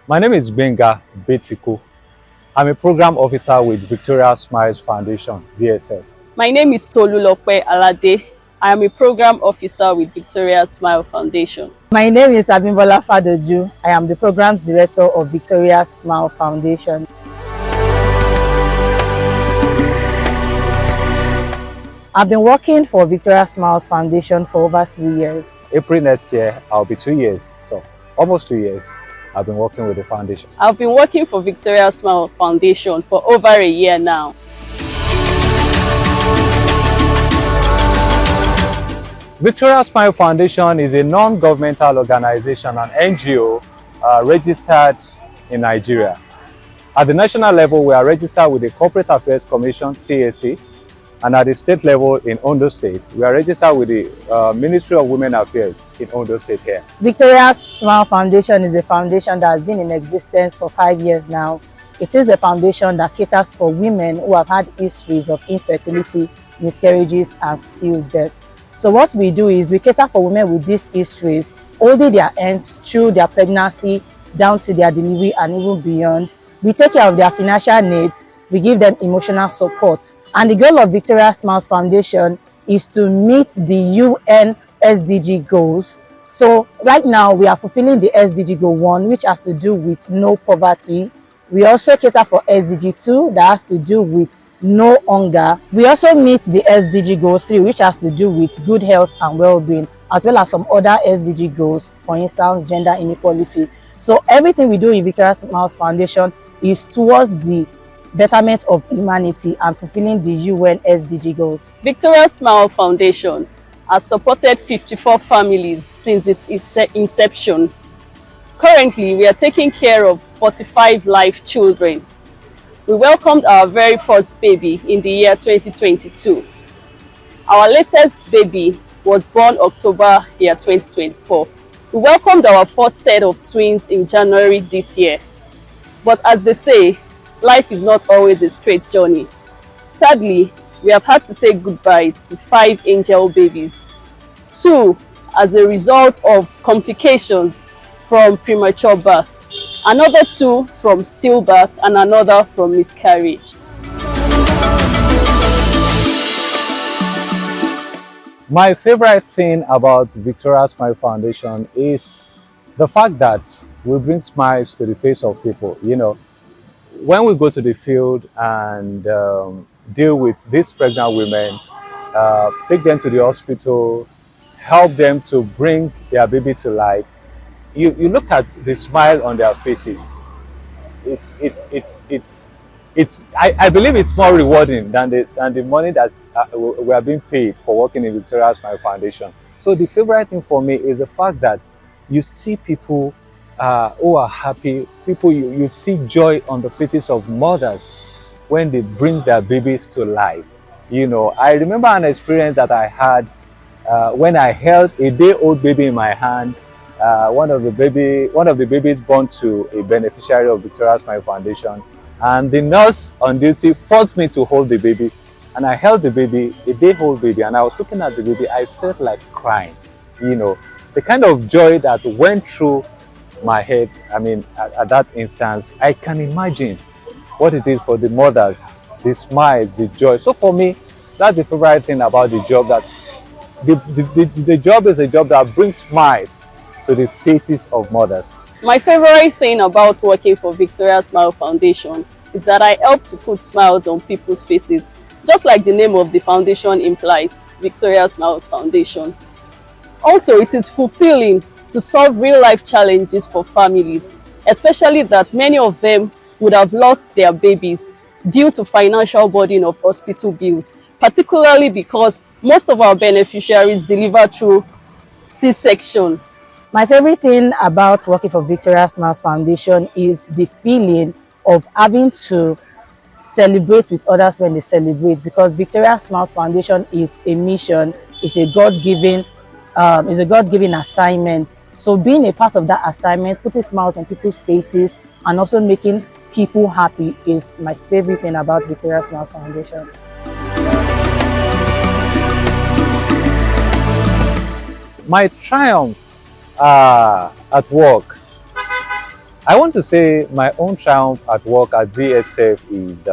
My name is Benga Betiku. I'm a program officer with Victoria Smiles Foundation, VSF. My name is Tolulope Alade. I am a program officer with Victoria Smile Foundation. My name is Abimbola Fadoju. I am the programs director of Victoria Smile Foundation. I've been working for Victoria Smiles Foundation for over 3 years. April next year, I'll be 2 years. So almost 2 years, I've been working with the foundation. I've been working for Victoria Smile Foundation for over a year now. Victoria Smile Foundation is a non-governmental organization, an NGO registered in Nigeria. At the national level, we are registered with the Corporate Affairs Commission, CAC, and at the state level in Ondo State, we are registered with the Ministry of Women Affairs in Ondo State here. Victoria Smile Foundation is a foundation that has been in existence for 5 years now. It is a foundation that caters for women who have had histories of infertility, miscarriages, and stillbirth. So what we do is we cater for women with these histories, holding their ends through their pregnancy, down to their delivery and even beyond. We take care of their financial needs, we give them emotional support. And the goal of Victoria Smiles Foundation is to meet the UN SDG goals. So right now we are fulfilling the SDG goal 1, which has to do with no poverty. We also cater for SDG 2, that has to do with no hunger. We also meet the SDG goal 3, which has to do with good health and well-being, as well as some other SDG goals, for instance, gender inequality. So everything we do in Victoria Smiles Foundation is towards the betterment of humanity and fulfilling the UN SDG goals. Victoria Smile Foundation has supported 54 families since its inception. Currently, we are taking care of 45 live children. We welcomed our very first baby in the year 2022. Our latest baby was born October year 2024. We welcomed our first set of twins in January this year. But as they say, life is not always a straight journey. Sadly, we have had to say goodbyes to 5 angel babies. 2 as a result of complications from premature birth, another 2 from stillbirth, and another from miscarriage. My favorite thing about Victoria Smile Foundation is the fact that we bring smiles to the face of people. You know, when we go to the field and deal with these pregnant women, take them to the hospital, help them to bring their baby to life, you look at the smile on their faces. I believe it's more rewarding than the money that we are being paid for working in Victoria Smile Foundation. So the favorite thing for me is the fact that you see people who are happy, people you see joy on the faces of mothers when they bring their babies to life. You know, I remember an experience that I had when I held a day-old baby in my hand. One of the babies born to a beneficiary of Victoria Smile Foundation, and the nurse on duty forced me to hold the baby, and I held the baby, a day-old baby, and I was looking at the baby. I felt like crying. You know, the kind of joy that went through my head. I mean, at that instance, I can imagine what it is for the mothers, the smiles, the joy. So for me, that's the favorite thing about the job, that the job is a job that brings smiles to the faces of mothers. My favorite thing about working for Victoria Smile Foundation is that I help to put smiles on people's faces, just like the name of the foundation implies, Victoria Smiles Foundation. Also, it is fulfilling to solve real-life challenges for families, especially that many of them would have lost their babies due to financial burden of hospital bills, particularly because most of our beneficiaries deliver through C-section. My favorite thing about working for Victoria Smiles Foundation is the feeling of having to celebrate with others when they celebrate, because Victoria Smiles Foundation is a mission, is a God-given assignment. So being a part of that assignment, putting smiles on people's faces and also making people happy is my favorite thing about Victoria Smiles Foundation. My triumph at work I want to say my own triumph at work at VSF is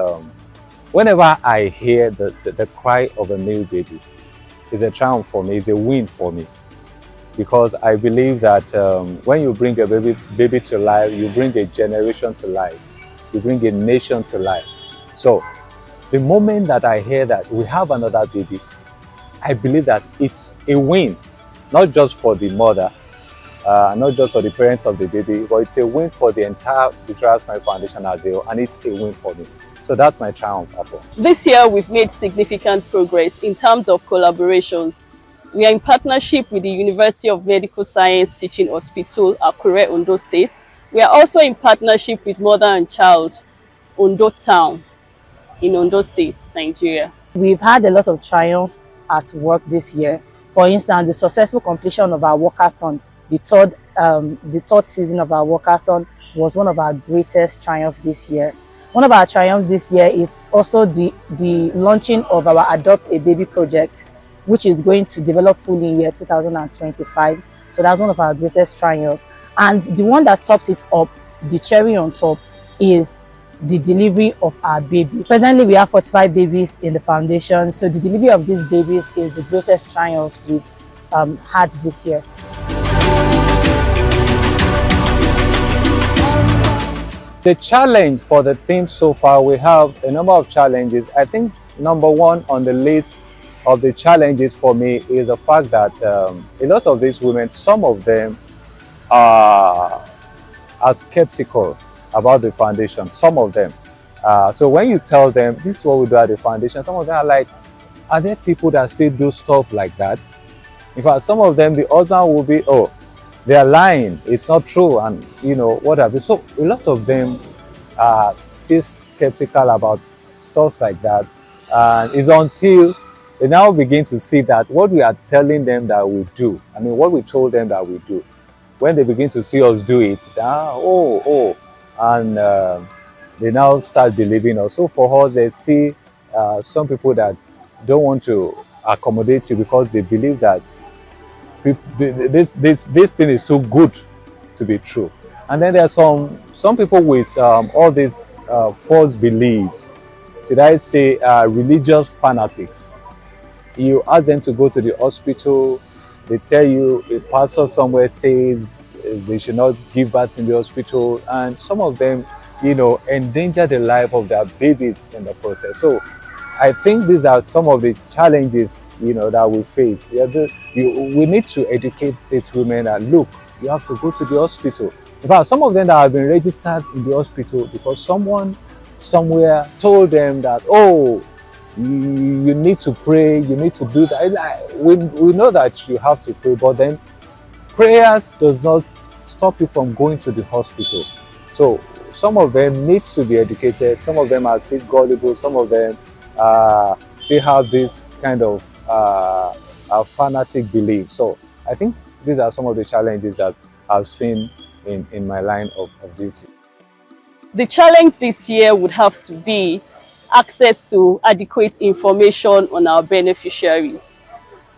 whenever I hear the cry of a new baby, it's a triumph for me, it's a win for me. Because I believe that when you bring a baby to life, you bring a generation to life, you bring a nation to life. So the moment that I hear that we have another baby, I believe that it's a win, not just for the mother, not just for the parents of the baby, but it's a win for the entire Victoria's Mind Foundation as a whole, and it's a win for me. So that's my triumph at all. This year, we've made significant progress in terms of collaborations. We are in partnership with the University of Medical Science Teaching Hospital, Akure, Ondo State. We are also in partnership with Mother and Child, Ondo Town, in Ondo State, Nigeria. We've had a lot of triumph at work this year. For instance, the successful completion of our walkathon, the third season of our walkathon, was one of our greatest triumphs this year. One of our triumphs this year is also the launching of our Adopt a Baby project, which is going to develop fully in year 2025. So that's one of our greatest triumphs. And the one that tops it up, the cherry on top, is the delivery of our babies. Presently, we have 45 babies in the foundation. So the delivery of these babies is the greatest triumph we've had this year. The challenge for the team so far, we have a number of challenges. I think number one on the list of the challenges for me is the fact that a lot of these women, some of them are skeptical about the foundation, some of them. So when you tell them, this is what we do at the foundation, some of them are like, are there people that still do stuff like that? In fact, some of them, the husband will be, oh, they are lying, it's not true, and you know, what have you. So a lot of them are still skeptical about stuff like that. And it's until they now begin to see that what we are telling them that we do, I mean, what we told them that we do, when they begin to see us do it, and they now start believing us. So for us, there's still some people that don't want to accommodate you because they believe that this thing is too good to be true. And then there are some people with all these false beliefs, should I say religious fanatics. You ask them to go to the hospital, they tell you a pastor somewhere says they should not give birth in the hospital, and some of them, you know, endanger the life of their babies in the process. So I think these are some of the challenges, you know, that we face. We need to educate these women that, look, you have to go to the hospital. In fact, some of them that have been registered in the hospital because someone somewhere told them that, oh, you need to pray, you need to do that. We know that you have to pray, but then prayers does not stop you from going to the hospital. So some of them need to be educated, some of them are still gullible, some of them still have this kind of fanatic belief. So I think these are some of the challenges that I've seen in my line of duty. The challenge this year would have to be access to adequate information on our beneficiaries.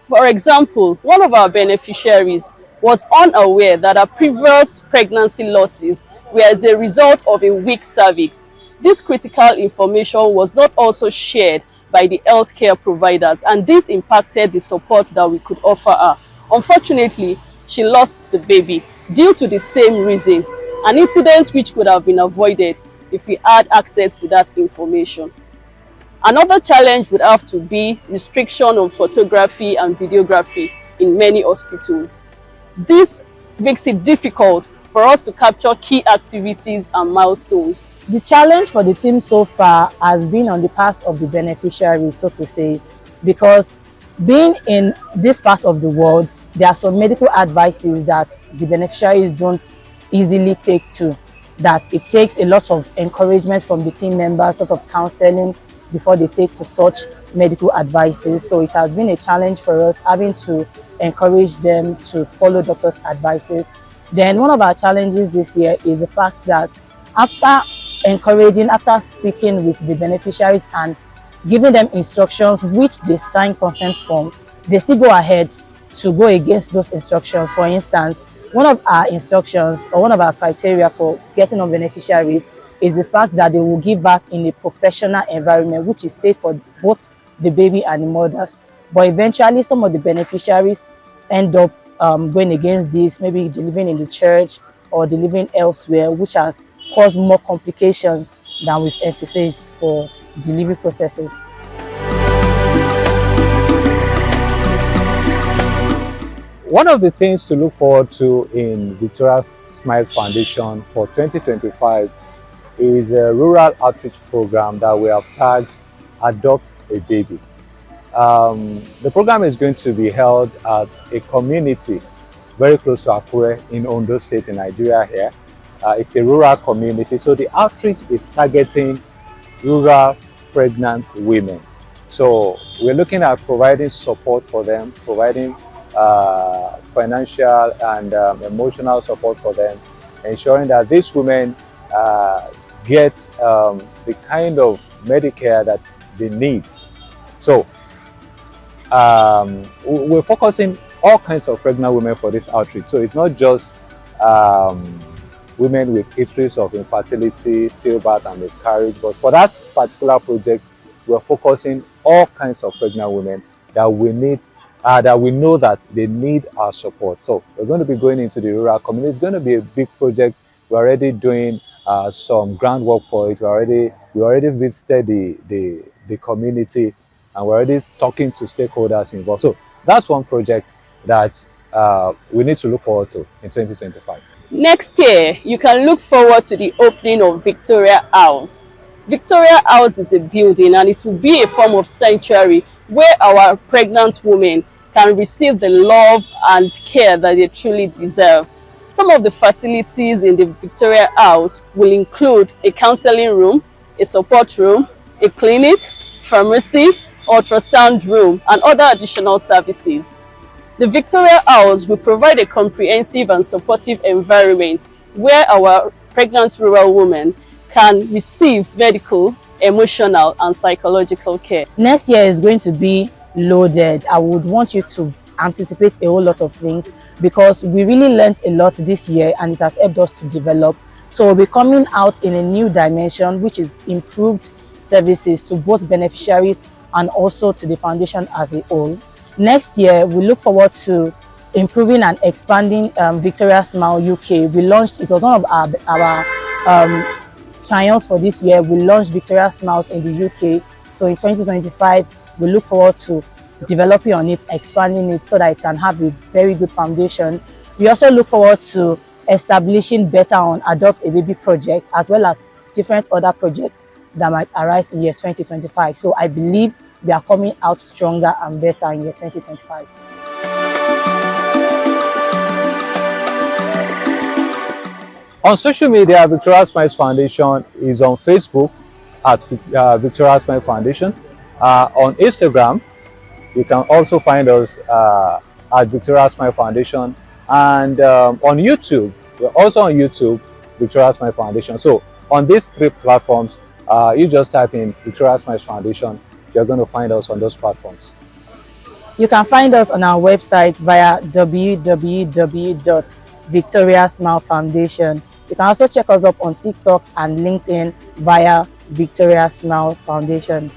For example, one of our beneficiaries was unaware that her previous pregnancy losses were as a result of a weak cervix. This critical information was not also shared by the healthcare providers, and this impacted the support that we could offer her. Unfortunately, she lost the baby due to the same reason, an incident which could have been avoided if we had access to that information. Another challenge would have to be restriction on photography and videography in many hospitals. This makes it difficult for us to capture key activities and milestones. The challenge for the team so far has been on the part of the beneficiaries, so to say, because being in this part of the world, there are some medical advices that the beneficiaries don't easily take to, that it takes a lot of encouragement from the team members, sort of counseling before they take to such medical advices. So it has been a challenge for us having to encourage them to follow doctors' advices. Then one of our challenges this year is the fact that after speaking with the beneficiaries and giving them instructions which they sign consent form, they still go ahead to go against those instructions. For instance, One of our instructions or one of our criteria for getting on beneficiaries is the fact that they will give birth in a professional environment which is safe for both the baby and the mothers. But eventually, some of the beneficiaries end up going against this, maybe delivering in the church or delivering elsewhere, which has caused more complications than we've emphasized for delivery processes. One of the things to look forward to in Victoria Smile Foundation for 2025 is a rural outreach program that we have tagged Adopt a Baby. The program is going to be held at a community very close to Akure in Ondo State in Nigeria here. It's a rural community, so the outreach is targeting rural pregnant women. So we're looking at providing support for them, providing financial and emotional support for them, ensuring that these women get the kind of Medicare that they need. So we're focusing all kinds of pregnant women for this outreach. So it's not just women with histories of infertility, stillbirth and miscarriage, but for that particular project, we're focusing all kinds of pregnant women that we need, that we know that they need our support. So we're going to be going into the rural community. It's going to be a big project. We're already doing some groundwork for it. We already visited the community, and we're already talking to stakeholders involved. So that's one project that we need to look forward to in 2025. Next year, you can look forward to the opening of Victoria House. Victoria House is a building, and it will be a form of sanctuary where our pregnant women can receive the love and care that they truly deserve. Some of the facilities in the Victoria House will include a counseling room, a support room, a clinic, pharmacy, ultrasound room, and other additional services. The Victoria House will provide a comprehensive and supportive environment where our pregnant rural women can receive medical, emotional, and psychological care. Next year is going to be loaded. I would want you to anticipate a whole lot of things because we really learned a lot this year and it has helped us to develop. So we'll be coming out in a new dimension, which is improved services to both beneficiaries and also to the foundation as a whole. Next year, we look forward to improving and expanding Victoria Smile UK. It was one of our triumphs for this year. We launched Victoria Smiles in the UK. So in 2025, we look forward to developing on it, expanding it so that it can have a very good foundation. We also look forward to establishing better on Adopt a Baby project, as well as different other projects that might arise in year 2025. So I believe we are coming out stronger and better in year 2025. On social media, Victoria Smiles Foundation is on Facebook at Victoria Smiles Foundation. On Instagram, you can also find us at Victoria Smiles Foundation. And on YouTube, we're also on YouTube, Victoria Smiles Foundation. So on these three platforms, you just type in Victoria Smiles Foundation. You're going to find us on those platforms. You can find us on our website via www.victoriasmilefoundation. You can also check us up on TikTok and LinkedIn via Victoria Smile Foundation.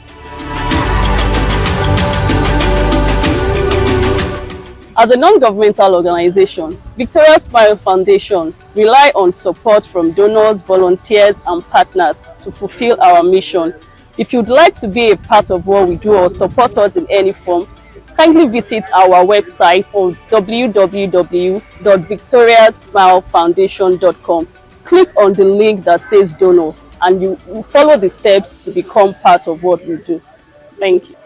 As a non-governmental organization, Victoria Smile Foundation rely on support from donors, volunteers, and partners to fulfill our mission. If you'd like to be a part of what we do or support us in any form, kindly visit our website on www.victoriasmilefoundation.com. Click on the link that says donor and you will follow the steps to become part of what we do. Thank you.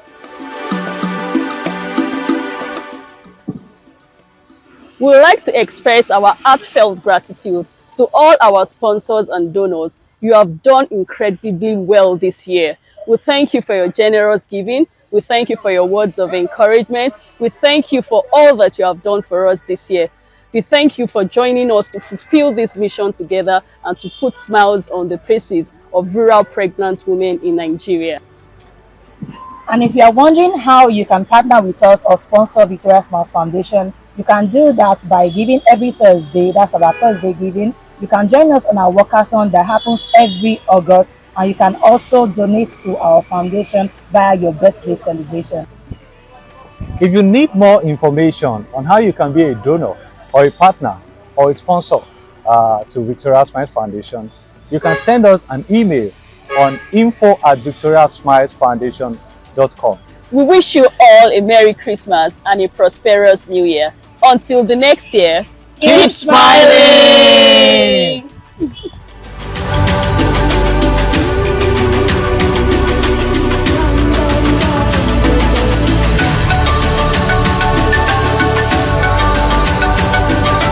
We would like to express our heartfelt gratitude to all our sponsors and donors. You have done incredibly well this year. We thank you for your generous giving. We thank you for your words of encouragement. We thank you for all that you have done for us this year. We thank you for joining us to fulfill this mission together and to put smiles on the faces of rural pregnant women in Nigeria. And if you are wondering how you can partner with us or sponsor Victoria Smiles Foundation, You can do that by giving every Thursday. That's our Thursday giving. You can join us on our walkathon that happens every August, and you can also donate to our foundation via your birthday celebration. If you need more information on how you can be a donor or a partner or a sponsor to Victoria Smile Foundation, you can send us an email on info@victoriasmilesfoundation.com. We wish you all a Merry Christmas and a prosperous New Year. Until the next year, Keep smiling!